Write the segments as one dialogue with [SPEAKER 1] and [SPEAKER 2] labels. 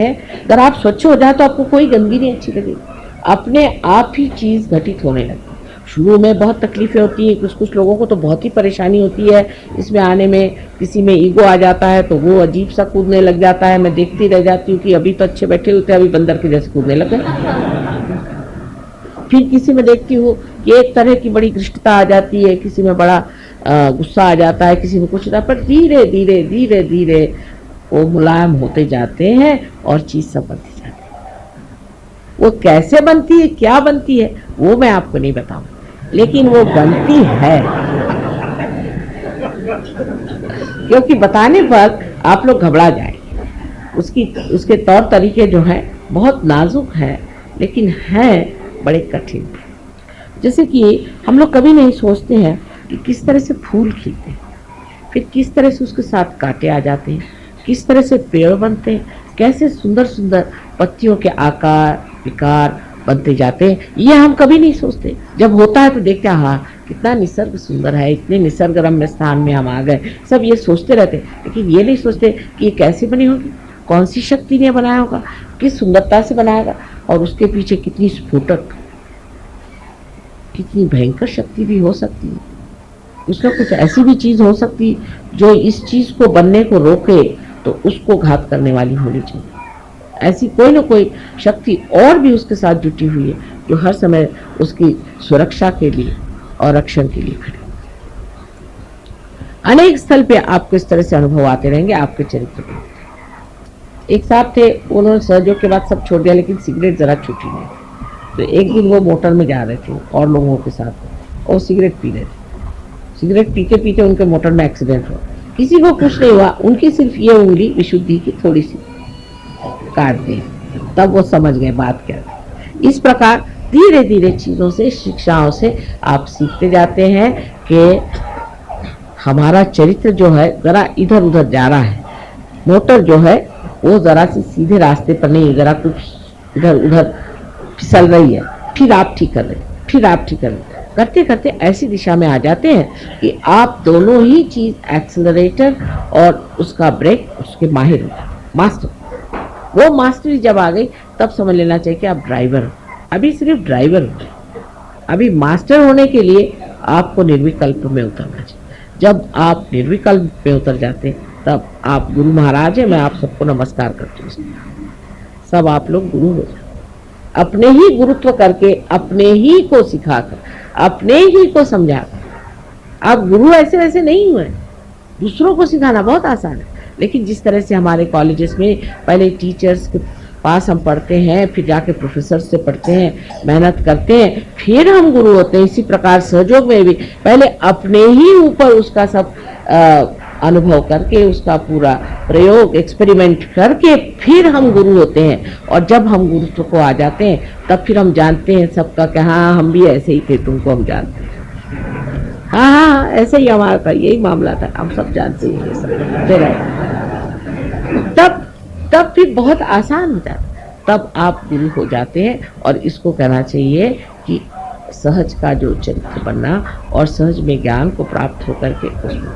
[SPEAKER 1] अगर आप स्वच्छ हो जाए तो आपको कोई गंदगी नहीं अच्छी लगेगी, अपने आप ही चीज घटित होने लगती। शुरू में बहुत तकलीफें होती है, कुछ कुछ लोगों को तो बहुत ही परेशानी होती है इसमें आने में। किसी में ईगो आ जाता है तो वो अजीब सा कूदने लग जाता है, मैं देखती रह जाती हूँ कि अभी तो अच्छे बैठे होते हैं, अभी बंदर के जैसे कूदने लग गए। फिर किसी में देखती हूँ कि एक तरह की बड़ी घृष्टता आ जाती है, किसी में बड़ा गुस्सा आ जाता है, किसी में कुछ होता है, पर धीरे धीरे धीरे धीरे वो मुलायम होते जाते हैं और चीज सब बनती जाती है। वो कैसे बनती है, क्या बनती है, वो मैं आपको नहीं बताऊं, लेकिन वो बनती है। क्योंकि बताने पर आप लोग घबरा जाएंगे। उसके तौर तरीके जो हैं बहुत नाजुक हैं, लेकिन हैं बड़े कठिन। जैसे कि हम लोग कभी नहीं सोचते हैं कि किस तरह से फूल खिलते हैं, फिर किस तरह से उसके साथ कांटे आ जाते हैं, किस तरह से पेड़ बनते हैं, कैसे सुंदर सुंदर पत्तियों के आकार विकार बनते जाते हैं, ये हम कभी नहीं सोचते। जब होता है तो देखते हैं हाँ कितना निसर्ग सुंदर है, इतने निसर्ग रम्य स्थान में हम आ गए, सब ये सोचते रहते, लेकिन ये नहीं सोचते कि ये कैसे बनी होगी, कौन सी शक्ति ने बनाया होगा, किस सुंदरता से बनाएगा, और उसके पीछे कितनी स्फुटक, कितनी भयंकर शक्ति भी हो सकती है। उसमें कुछ ऐसी भी चीज हो सकती जो इस चीज को बनने को रोके तो उसको घात करने वाली होनी चाहिए। ऐसी कोई ना कोई शक्ति और भी उसके साथ जुटी हुई है जो हर समय उसकी सुरक्षा के लिए और रक्षण के लिए खड़ी। अनेक स्थल पे आपको इस तरह से अनुभव आते रहेंगे आपके चरित्र में। एक साहब थे, उन्होंने सहयोग के बाद सब छोड़ दिया, लेकिन सिगरेट जरा छूटी नहीं। तो एक दिन वो मोटर में जा रहे थे और लोगों के साथ, और सिगरेट पी रहे थे। सिगरेट पीते पीते उनके मोटर में एक्सीडेंट हुआ। किसी को कुछ नहीं हुआ, उनकी सिर्फ ये उंगली विशुद्धि की थोड़ी सी काट दी, तब वो समझ गए बात क्या थी। इस प्रकार धीरे धीरे चीजों से, शिक्षाओं से आप सीखते जाते हैं कि हमारा चरित्र जो है जरा इधर उधर जा रहा है, मोटर जो है वो जरा सी सीधे रास्ते पर नहीं, जरा कुछ इधर उधर फिसल रही है, फिर आप ठीक कर रहे, फिर आप ठीक कर रहे, करते करते ऐसी दिशा में आ जाते हैं कि आप दोनों ही चीज, एक्सेलरेटर और उसका ब्रेक, उसके माहिर मास्टर। वो मास्टरी जब आ गई तब समझ लेना चाहिए कि आप ड्राइवर हो। अभी सिर्फ ड्राइवर हो, अभी मास्टर होने के लिए आपको निर्विकल्प में उतरना चाहिए। जब आप निर्विकल्प में उतर जाते तब आप गुरु महाराज हैं, मैं आप सबको नमस्कार करती हूँ। सब आप लोग गुरु हो जाए, अपने ही गुरुत्व करके, अपने ही को सिखाकर, अपने ही को समझाकर। आप गुरु ऐसे वैसे नहीं हुए, दूसरों को सिखाना बहुत आसान है, लेकिन जिस तरह से हमारे कॉलेजेस में पहले टीचर्स के पास हम पढ़ते हैं, फिर जाके प्रोफेसर से पढ़ते हैं, मेहनत करते हैं, फिर हम गुरु होते हैं। इसी प्रकार सहयोग में भी पहले अपने ही ऊपर उसका सब अनुभव करके, उसका पूरा प्रयोग एक्सपेरिमेंट करके फिर हम गुरु होते हैं। और जब हम गुरुत्व को आ जाते हैं तब फिर हम जानते हैं सबका कि हाँ हम भी ऐसे ही थे, तुमको हम जानते हैं, हाँ हाँ ऐसे ही हमारा था, यही मामला था, हम सब जानते हैं ये सब। तब फिर बहुत आसान हो जाता है, तब आप गुरु हो जाते हैं। और इसको कहना चाहिए कि सहज का जो चरित्र बनना और सहज में ज्ञान को प्राप्त होकर के उसमें,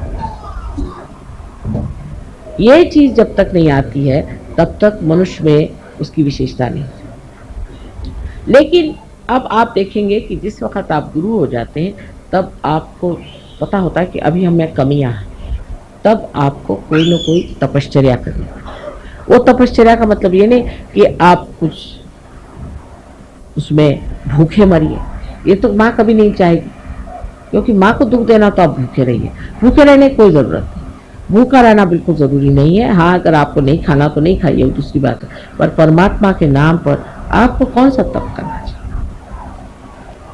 [SPEAKER 1] ये चीज जब तक नहीं आती है तब तक मनुष्य में उसकी विशेषता नहीं होती। लेकिन अब आप देखेंगे कि जिस वक्त आप गुरु हो जाते हैं तब आपको पता होता है कि अभी हम में कमियां हैं, तब आपको कोई ना कोई तपश्चर्या करनी है। वो तपश्चर्या का मतलब ये नहीं कि आप कुछ उसमें भूखे मरिए, ये तो माँ कभी नहीं चाहेगी, क्योंकि माँ को दुख देना तो आप भूखे रहिए। भूखे रहने की कोई जरूरत नहीं, भूखा रहना बिल्कुल जरूरी नहीं है। हाँ अगर आपको नहीं खाना तो नहीं खाइए, वो दूसरी बात है, पर परमात्मा के नाम पर आपको कौन सा तप करना चाहिए,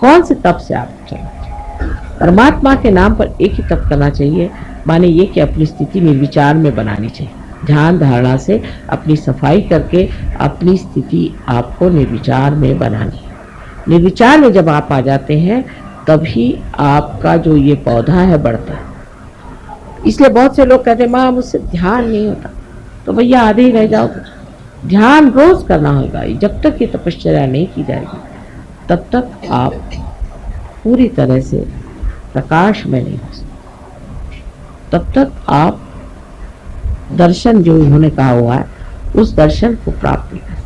[SPEAKER 1] कौन से तप से आप चलना चाहिए। परमात्मा के नाम पर एक ही तप करना चाहिए, माने ये कि अपनी स्थिति निर्विचार में बनानी चाहिए। ध्यान धारणा से अपनी सफाई करके अपनी स्थिति आपको निर्विचार में बनानी है। निर्विचार में जब आप आ जाते हैं तभी आपका जो ये पौधा है बढ़ता है। इसलिए बहुत से लोग कहते हैं माँ मुझसे ध्यान नहीं होता, तो भैया आधे ही रह जाओगे। ध्यान रोज करना होगा। जब तक ये तपश्चर्या नहीं की जाएगी तब तक आप पूरी तरह से प्रकाश में नहीं हो सकते। तब तक आप दर्शन जो उन्होंने कहा हुआ है उस दर्शन को प्राप्त नहीं कर सकते।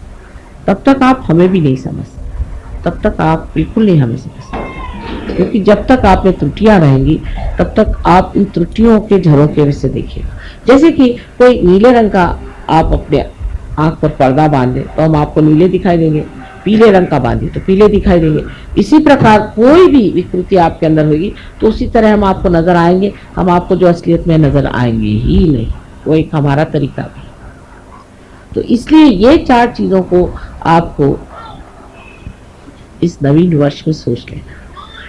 [SPEAKER 1] तब तक आप हमें भी नहीं समझ सकते, तब तक आप बिल्कुल नहीं हमें समझ सकते, क्योंकि जब तक आप में त्रुटियां रहेंगी तब तक आप इन त्रुटियों के झरोखे से देखिएगा। जैसे कि कोई नीले रंग का आप अपने आंख पर पर्दा बांध दे तो हम आपको नीले दिखाई देंगे, पीले रंग का बांधिए तो पीले दिखाई देंगे। इसी प्रकार कोई भी विकृति आपके अंदर होगी तो उसी तरह हम आपको नजर आएंगे, हम आपको जो असलियत में नजर आएंगे ही नहीं। वो एक हमारा तरीका भी। तो इसलिए ये 4 चीजों को आपको इस नवीन वर्ष में सोच लेना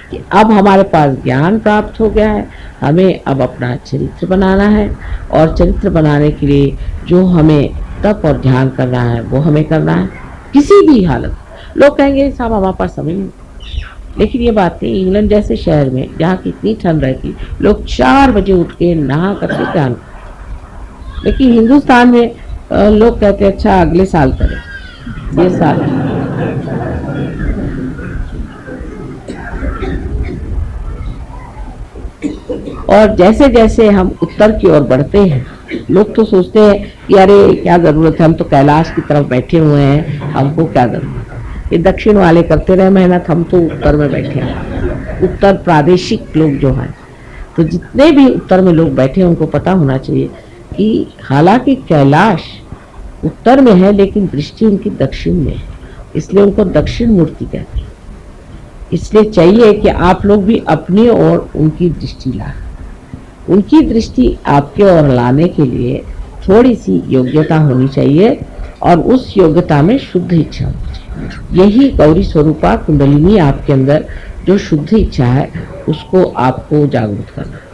[SPEAKER 1] कि अब हमारे पास ज्ञान प्राप्त हो गया है, हमें अब अपना चरित्र बनाना है, और चरित्र बनाने के लिए जो हमें तप और ध्यान करना है वो हमें करना है किसी भी हालत। लोग कहेंगे साहब हमारे पास समय नहीं, लेकिन ये बात नहीं। इंग्लैंड जैसे शहर में जहाँ की इतनी ठंड रहती, लोग 4 बजे उठ के नहा करके ध्यान, लेकिन हिंदुस्तान में लोग कहते हैं अच्छा अगले साल करें, ये साल। और जैसे जैसे हम उत्तर की ओर बढ़ते हैं, लोग तो सोचते हैं कि अरे क्या जरूरत है, हम तो कैलाश की तरफ बैठे हुए हैं, हमको क्या जरूरत है, ये दक्षिण वाले करते रहे मेहनत, हम तो उत्तर में बैठे हैं। उत्तर प्रादेशिक लोग जो हैं, तो जितने भी उत्तर में लोग बैठे हैं उनको पता होना चाहिए कि हालांकि कैलाश उत्तर में है लेकिन दृष्टि उनकी दक्षिण में है, इसलिए उनको दक्षिण मूर्ति कहते हैं। इसलिए चाहिए कि आप लोग भी अपनी ओर उनकी दृष्टि लाएं। उनकी दृष्टि आपके ओर लाने के लिए थोड़ी सी योग्यता होनी चाहिए, और उस योग्यता में शुद्ध इच्छा होनी चाहिए। यही गौरी स्वरूपा कुंडलिनी आपके अंदर जो शुद्ध इच्छा है उसको आपको जागरूक करना है।